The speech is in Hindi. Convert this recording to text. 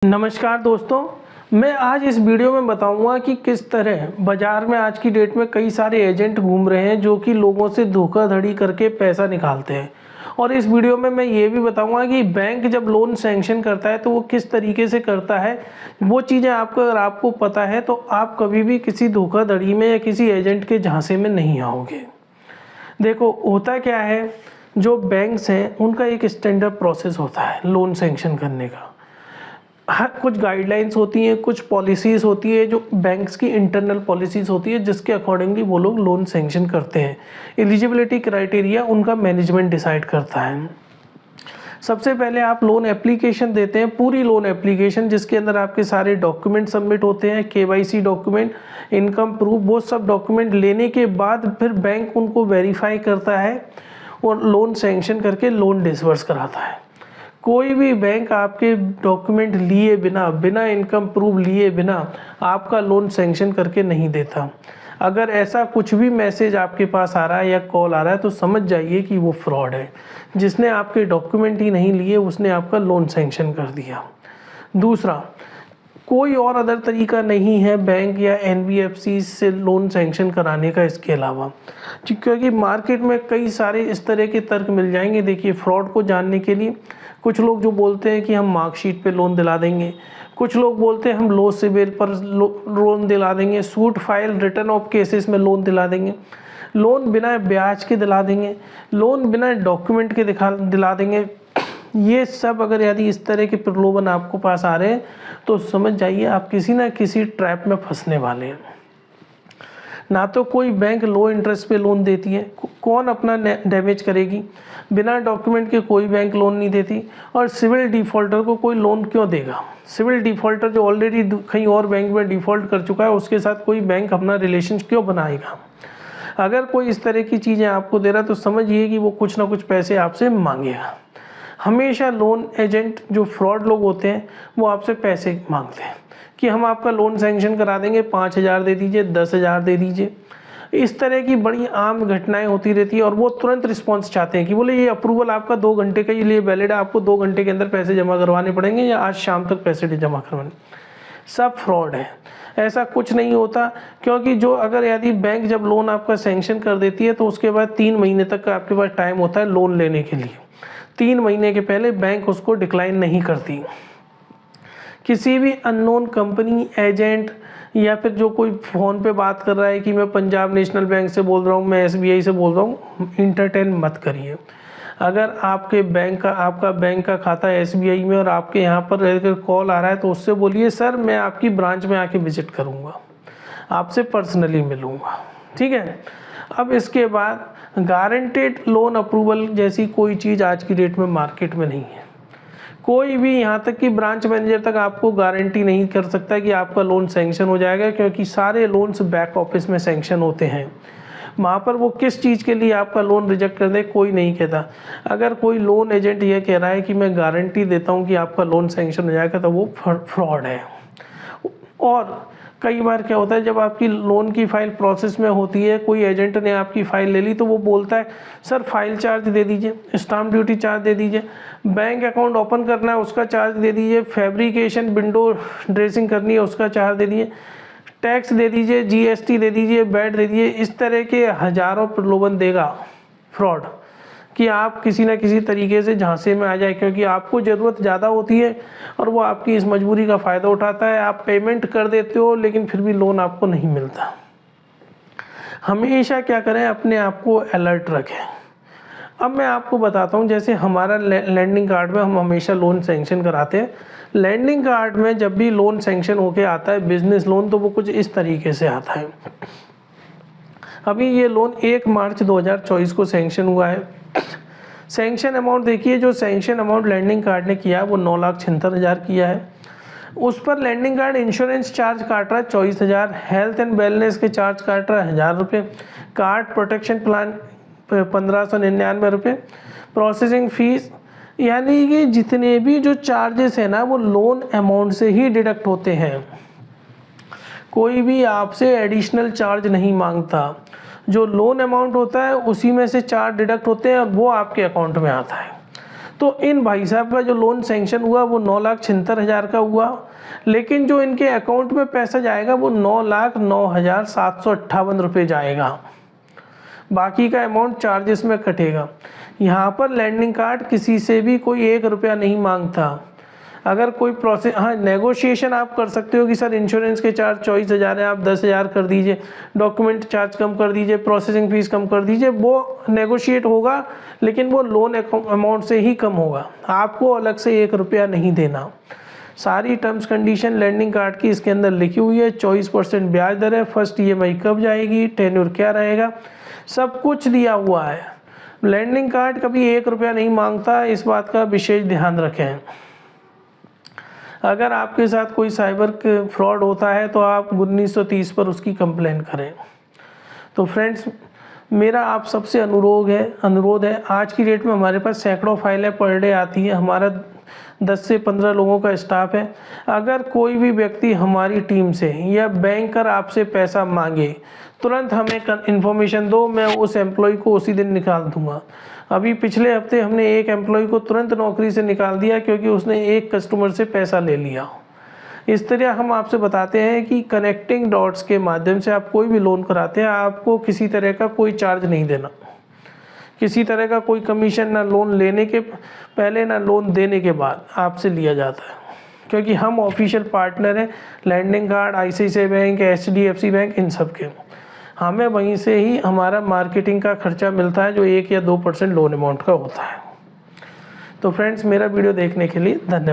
नमस्कार दोस्तों, मैं आज इस वीडियो में बताऊंगा कि किस तरह बाज़ार में आज की डेट में कई सारे एजेंट घूम रहे हैं जो कि लोगों से धोखाधड़ी करके पैसा निकालते हैं। और इस वीडियो में मैं ये भी बताऊंगा कि बैंक जब लोन सैंक्शन करता है तो वो किस तरीके से करता है। वो चीज़ें अगर आपको पता है तो आप कभी भी किसी धोखाधड़ी में या किसी एजेंट के झांसे में नहीं आओगे। देखो होता क्या है, जो बैंक्स हैं उनका एक स्टैंडर्ड प्रोसेस होता है लोन सैंक्शन करने का। हाँ, कुछ गाइडलाइंस होती हैं, कुछ पॉलिसीज़ होती है, जो बैंक्स की इंटरनल पॉलिसीज़ होती है जिसके अकॉर्डिंगली वो लोग लोन सैंक्शन करते हैं। एलिजिबिलिटी क्राइटेरिया उनका मैनेजमेंट डिसाइड करता है। सबसे पहले आप लोन एप्लीकेशन देते हैं, पूरी लोन एप्लीकेशन जिसके अंदर आपके सारे डॉक्यूमेंट सबमिट होते हैं, केवाईसी डॉक्यूमेंट, इनकम प्रूफ, वो सब डॉक्यूमेंट लेने के बाद फिर बैंक उनको वेरीफाई करता है और लोन सैंक्शन करके लोन डिसबर्स कराता है। कोई भी बैंक आपके डॉक्यूमेंट लिए बिना इनकम प्रूफ लिए बिना आपका लोन सैंक्शन करके नहीं देता। अगर ऐसा कुछ भी मैसेज आपके पास आ रहा है या कॉल आ रहा है तो समझ जाइए कि वो फ्रॉड है। जिसने आपके डॉक्यूमेंट ही नहीं लिए उसने आपका लोन सैंक्शन कर दिया। दूसरा, कोई और अदर तरीका नहीं है बैंक या एनबीएफसी से लोन सैंक्शन कराने का इसके अलावा, क्योंकि मार्केट में कई सारे इस तरह के तर्क मिल जाएंगे। देखिए, फ्रॉड को जानने के लिए कुछ लोग जो बोलते हैं कि हम मार्कशीट पे लोन दिला देंगे, कुछ लोग बोलते हैं हम लो सिबिल पर लोन दिला देंगे, suit file return of cases में लोन दिला देंगे, लोन बिना ब्याज के दिला देंगे, लोन बिना डॉक्यूमेंट के दिला देंगे। ये सब अगर यदि इस तरह के प्रलोभन आपको पास आ रहे हैं तो समझ जाइए आप किसी ना किसी ट्रैप में फंसने वाले हैं। ना तो कोई बैंक लो इंटरेस्ट पे लोन देती है, कौन अपना डैमेज करेगी। बिना डॉक्यूमेंट के कोई बैंक लोन नहीं देती। और सिविल डिफ़ॉल्टर को कोई लोन क्यों देगा। सिविल डिफ़ॉल्टर जो ऑलरेडी कहीं और बैंक में डिफ़ॉल्ट कर चुका है उसके साथ कोई बैंक अपना रिलेशन क्यों बनाएगा। अगर कोई इस तरह की चीज़ें आपको दे रहा है तो समझिए कि वो कुछ ना कुछ पैसे आपसे मांगेगा। हमेशा लोन एजेंट जो फ्रॉड लोग होते हैं वो आपसे पैसे मांगते हैं कि हम आपका लोन सैंक्शन करा देंगे, 5,000 दे दीजिए, 10,000 दे दीजिए। इस तरह की बड़ी आम घटनाएं होती रहती है और वो तुरंत रिस्पांस चाहते हैं कि बोले ये अप्रूवल आपका 2 घंटे के लिए वैलिड है, आपको 2 घंटे के अंदर पैसे जमा करवाने पड़ेंगे या आज शाम तक पैसे जमा करवाने। सब फ्रॉड है, ऐसा कुछ नहीं होता। क्योंकि जो अगर यदि बैंक जब लोन आपका सैंक्शन कर देती है तो उसके बाद 3 महीने तक का आपके पास टाइम होता है लोन लेने के लिए। 3 महीने के पहले बैंक उसको डिक्लाइन नहीं करती। किसी भी अननोन कंपनी, एजेंट या फिर जो कोई फ़ोन पे बात कर रहा है कि मैं पंजाब नेशनल बैंक से बोल रहा हूँ, मैं एसबीआई से बोल रहा हूँ, इंटरटेन मत करिए। अगर आपका बैंक का खाता है एसबीआई में और आपके यहाँ पर रहकर कॉल आ रहा है तो उससे बोलिए सर मैं आपकी ब्रांच में आके विजिट करूँगा, आपसे पर्सनली मिलूँगा, ठीक है। अब इसके बाद गारंटेड लोन अप्रूवल जैसी कोई चीज़ आज की डेट में मार्केट में नहीं है। कोई भी यहाँ तक कि ब्रांच मैनेजर तक आपको गारंटी नहीं कर सकता कि आपका लोन सैंक्शन हो जाएगा, क्योंकि सारे लोन्स बैक ऑफिस में सैंक्शन होते हैं। वहाँ पर वो किस चीज़ के लिए आपका लोन रिजेक्ट कर दे कोई नहीं कहता। अगर कोई लोन एजेंट ये कह रहा है कि मैं गारंटी देता हूँ कि आपका लोन सैंक्शन हो जाएगा तो वो फ्रॉड है। और कई बार क्या होता है, जब आपकी लोन की फ़ाइल प्रोसेस में होती है, कोई एजेंट ने आपकी फ़ाइल ले ली तो वो बोलता है सर फाइल चार्ज दे दीजिए, स्टाम्प ड्यूटी चार्ज दे दीजिए, बैंक अकाउंट ओपन करना है उसका चार्ज दे दीजिए, फैब्रिकेशन विंडो ड्रेसिंग करनी है उसका चार्ज दे दीजिए, टैक्स दे दीजिए, जीएसटी दे दीजिए, वैट दे दीजिए। इस तरह के हज़ारों प्रलोभन देगा फ्रॉड कि आप किसी न किसी तरीके से झांसे में आ जाए, क्योंकि आपको ज़रूरत ज़्यादा होती है और वो आपकी इस मजबूरी का फ़ायदा उठाता है। आप पेमेंट कर देते हो लेकिन फिर भी लोन आपको नहीं मिलता। हमेशा क्या करें, अपने आप को अलर्ट रखें। अब मैं आपको बताता हूँ, जैसे हमारा लैंडिंग कार्ड में हम हमेशा लोन सैंक्शन कराते हैं। लैंडिंग कार्ड में जब भी लोन सैंक्शन होके आता है बिजनेस लोन, तो वो कुछ इस तरीके से आता है। अभी ये लोन 1 मार्च 2024 को सैंक्शन हुआ है। सैंक्शन अमाउंट देखिए, जो सैंक्शन अमाउंट लैंडिंग कार्ड ने किया वो 9,76,000 किया है। उस पर लैंडिंग कार्ड इंश्योरेंस चार्ज काट रहा है 24,000, हेल्थ एंड वेलनेस के चार्ज काट रहा है 1,000 रुपये, कार्ड प्रोटेक्शन प्लान 1,599 रुपये, प्रोसेसिंग फीस, यानी कि जितने भी जो चार्जेस हैं ना वो लोन अमाउंट से ही डिडक्ट होते हैं। कोई भी आपसे एडिशनल चार्ज नहीं मांगता। जो लोन अमाउंट होता है उसी में से चार्ज डिडक्ट होते हैं और वो आपके अकाउंट में आता है। तो इन भाई साहब का जो लोन सेंक्शन हुआ वो 9,76,000 का हुआ, लेकिन जो इनके अकाउंट में पैसा जाएगा वो 9,09,758 रुपये जाएगा। बाकी का अमाउंट चार्जेस में कटेगा। यहाँ पर लैंडिंग कार्ड किसी से भी कोई 1 रुपया नहीं मांगता। अगर कोई प्रोसेस, हाँ नेगोशिएशन आप कर सकते हो कि सर इंश्योरेंस के चार्ज 24,000 है, आप 10,000 कर दीजिए, डॉक्यूमेंट चार्ज कम कर दीजिए, प्रोसेसिंग फ़ीस कम कर दीजिए, वो नेगोशिएट होगा, लेकिन वो लोन अमाउंट से ही कम होगा, आपको अलग से 1 रुपया नहीं देना। सारी टर्म्स कंडीशन लैंडिंग कार्ड की इसके अंदर लिखी हुई है। 24% ब्याज दर है, फर्स्ट EMI कब जाएगी, टेन्योर क्या रहेगा, सब कुछ दिया हुआ है। लैंडिंग कार्ड कभी 1 रुपया नहीं मांगता, इस बात का विशेष ध्यान रखें। अगर आपके साथ कोई साइबर फ्रॉड होता है तो आप 1930 पर उसकी कंप्लेन करें। तो फ्रेंड्स, मेरा आप सबसे अनुरोध है, आज की डेट में हमारे पास सैकड़ों फाइलें पर डे आती है, हमारा 10 से 15 लोगों का स्टाफ है। अगर कोई भी व्यक्ति हमारी टीम से या बैंकर आपसे पैसा मांगे, तुरंत हमें इन्फॉर्मेशन दो, मैं उस एम्प्लॉय को उसी दिन निकाल दूंगा। अभी पिछले हफ्ते हमने एक एम्प्लॉय को तुरंत नौकरी से निकाल दिया क्योंकि उसने एक कस्टमर से पैसा ले लिया। इस तरह हम आपसे बताते हैं कि कनेक्टिंग डॉट्स के माध्यम से आप कोई भी लोन कराते हैं, आपको किसी तरह का कोई चार्ज नहीं देना, किसी तरह का कोई कमीशन ना लोन लेने के पहले ना लोन देने के बाद आपसे लिया जाता है, क्योंकि हम ऑफिशियल पार्टनर हैं landing card, ICICI bank, HDFC bank, इन सब के। हमें वहीं से ही हमारा मार्केटिंग का खर्चा मिलता है जो 1 या 2% लोन अमाउंट का होता है। तो फ्रेंड्स, मेरा वीडियो देखने के लिए धन्यवाद।